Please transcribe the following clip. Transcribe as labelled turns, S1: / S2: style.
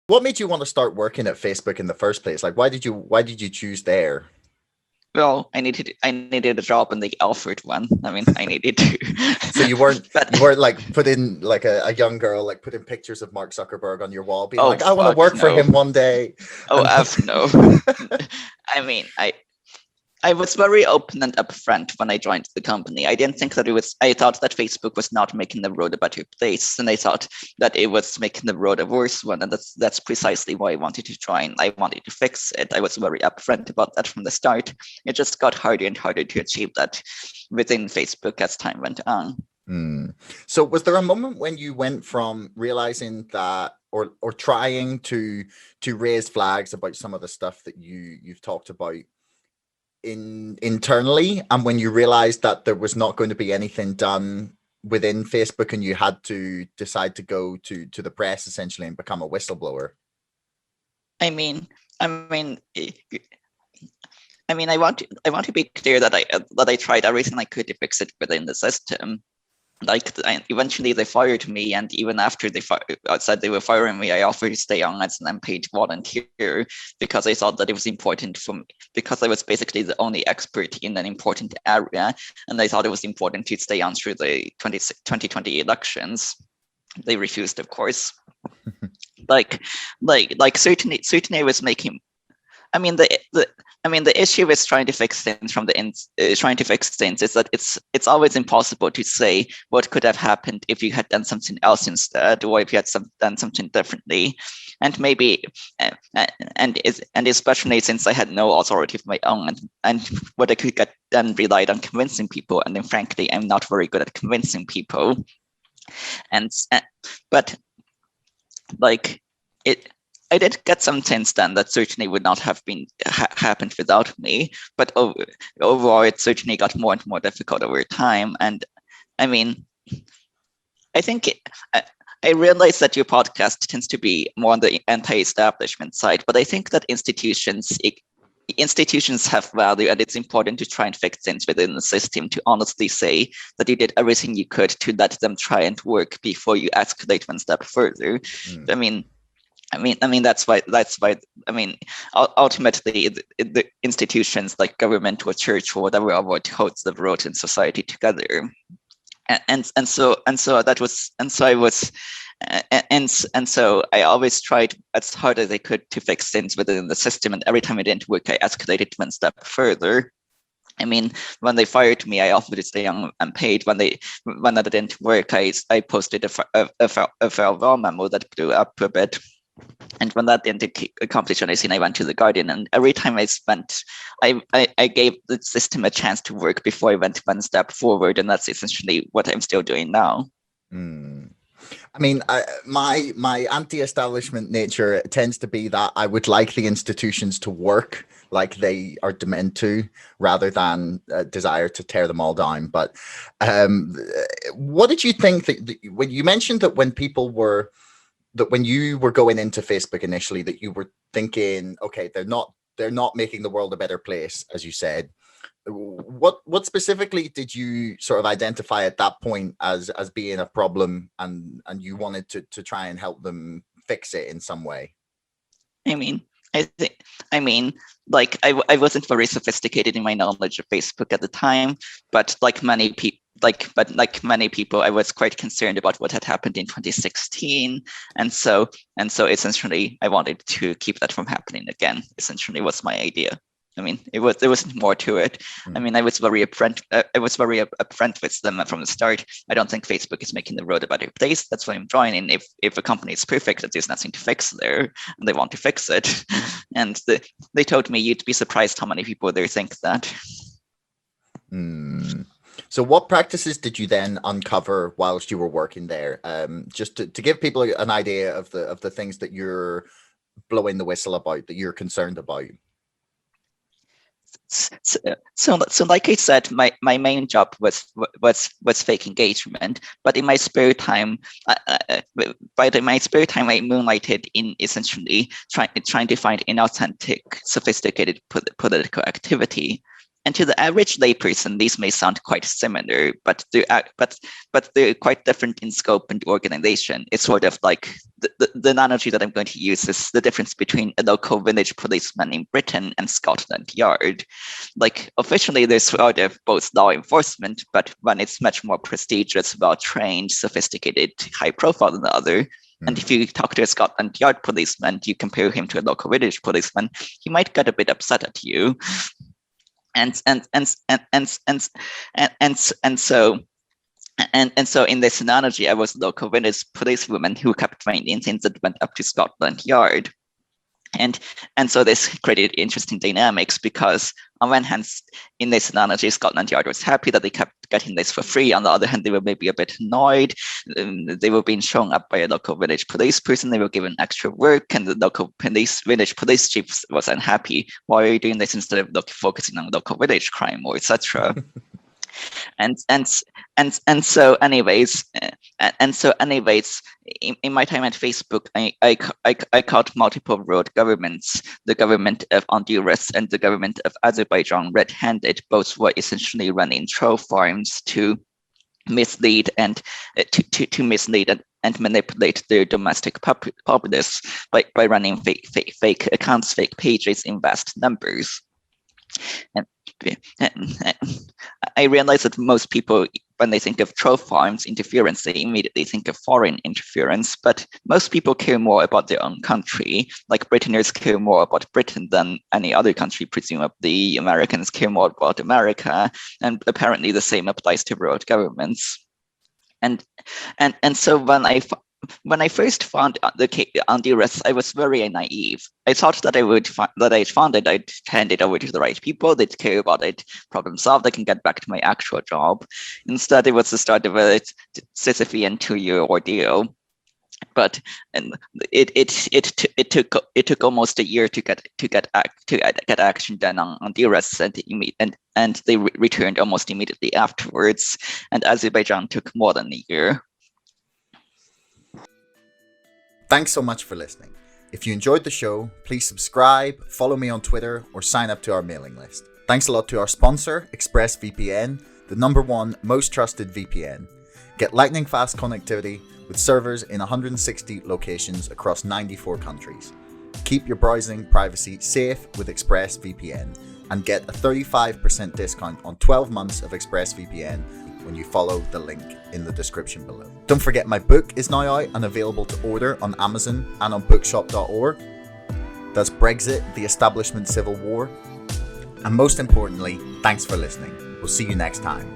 S1: What made you want to start working at Facebook in the first place? Like, why did you choose there?
S2: Well, I needed a job and they offered one. I mean, I needed to.
S1: So you weren't
S2: But
S1: you weren't like putting like a young girl like putting pictures of Mark Zuckerberg on your wall, being
S2: oh
S1: like, I want to
S2: fuck
S1: work for
S2: no.
S1: him one day.
S2: Oh
S1: And
S2: f no. I mean, I was very open and upfront when I joined the company. I didn't think that it was, I thought that Facebook was not making the world a better place. And I thought that it was making the world a worse one. And that's precisely why I wanted to join. I wanted to fix it. I was very upfront about that from the start. It just got harder and harder to achieve that within Facebook as time went on.
S1: Hmm. So was there a moment when you went from realizing that or trying to raise flags about some of the stuff that you've talked about internally, and when you realized that there was not going to be anything done within Facebook and you had to decide to go to the press essentially and become a whistleblower?
S2: I mean, I mean, I want to be clear that I tried everything I could to fix it within the system. Like eventually they fired me, and even after they said they were firing me, I offered to stay on as an unpaid volunteer because I thought that it was important for me, because I was basically the only expert in an important area, and I thought it was important to stay on through the 2020 elections. They refused, of course. like certainly I was making. I mean the issue with trying to fix things trying to fix things is that it's always impossible to say what could have happened if you had done something else instead, or if you had done something differently, and maybe and especially since I had no authority of my own, and what I could get done relied on convincing people, and then frankly I'm not very good at convincing people, and but like it. I did get some things done that certainly would not have been happened without me, but overall, it certainly got more and more difficult over time. And I mean, I think I realize that your podcast tends to be more on the anti-establishment side, but I think that institutions have value, and it's important to try and fix things within the system, to honestly say that you did everything you could to let them try and work before you escalate one step further.
S1: Mm.
S2: I mean, that's why. I mean, ultimately, the institutions like government or church or whatever are what holds the world and society together. And so that was, and so I was, and so I always tried as hard as I could to fix things within the system. And every time it didn't work, I escalated one step further. I mean, when they fired me, I offered to stay on unpaid. When that didn't work, I posted a farewell memo that blew up a bit. And when that didn't accomplish anything, I went to the Guardian. And every time I gave the system a chance to work before I went one step forward. And that's essentially what I'm still doing now.
S1: Mm. I mean, my anti-establishment nature tends to be that I would like the institutions to work like they are meant to, rather than a desire to tear them all down. But what did you think that when you mentioned that when you were going into Facebook initially, that you were thinking, okay, they're not making the world a better place, as you said. What specifically did you sort of identify at that point as being a problem, and you wanted to try and help them fix it in some way?
S2: I mean, I think, I mean, I wasn't very sophisticated in my knowledge of Facebook at the time, but like many people, I was quite concerned about what had happened in 2016, and so essentially, I wanted to keep that from happening again. Essentially, was my idea. I mean, there wasn't more to it. I
S1: Mm.
S2: mean, I was very upfront. I was very upfront with them from the start. I don't think Facebook is making the world a better place. That's why I'm joining. If a company is perfect, that there's nothing to fix there, and they want to fix it, and they told me you'd be surprised how many people there think that.
S1: Mm. So what practices did you then uncover whilst you were working there? Just to give people an idea of the things that you're blowing the whistle about, that you're concerned about.
S2: So like I said, my main job was fake engagement. But in my spare time, my spare time, I moonlighted in essentially trying to find inauthentic, sophisticated political activity. And to the average layperson, these may sound quite similar, but they're quite different in scope and organization. It's sort of like the analogy that I'm going to use is the difference between a local village policeman in Britain and Scotland Yard. Like, officially, there's both law enforcement, but one is much more prestigious, well-trained, sophisticated, high-profile than the other. And if you talk to a Scotland Yard policeman, you compare him to a local village policeman, he might get a bit upset at you. And so in this analogy, I was a local village policewoman who kept finding things that went up to Scotland Yard. And so this created interesting dynamics, because on one hand, in this analogy, Scotland Yard was happy that they kept getting this for free. On the other hand, they were maybe a bit annoyed. They were being shown up by a local village police person. They were given extra work, and the local village police chief was unhappy. Why are you doing this instead of focusing on local village crime, or etc.? And so anyways, in my time at Facebook, I caught multiple world governments, the government of Honduras and the government of Azerbaijan, red-handed. Both were essentially running troll farms to mislead and manipulate their domestic populace by running fake accounts, fake pages in vast numbers. And I realize that most people, when they think of troll farms interference, they immediately think of foreign interference, but most people care more about their own country. Like, Britons care more about Britain than any other country, presumably. Americans care more about America, and apparently the same applies to world governments. And so when I first found Honduras, I was very naive. I thought that I'd hand it over to the right people. They'd care about it, problem solved. I can get back to my actual job. Instead, it was the start of a Sisyphean 2-year ordeal. But it took almost a year to get action done on Honduras, and they returned almost immediately afterwards. And Azerbaijan took more than a year.
S1: Thanks so much for listening. If you enjoyed the show, please subscribe, follow me on Twitter, or sign up to our mailing list. Thanks a lot to our sponsor, ExpressVPN, the #1 most trusted VPN. Get lightning fast connectivity with servers in 160 locations across 94 countries. Keep your browsing privacy safe with ExpressVPN and get a 35% discount on 12 months of ExpressVPN when you follow the link in the description below. Don't forget, my book is now out and available to order on Amazon and on bookshop.org. That's Brexit, the Establishment Civil War. And most importantly, thanks for listening. We'll see you next time.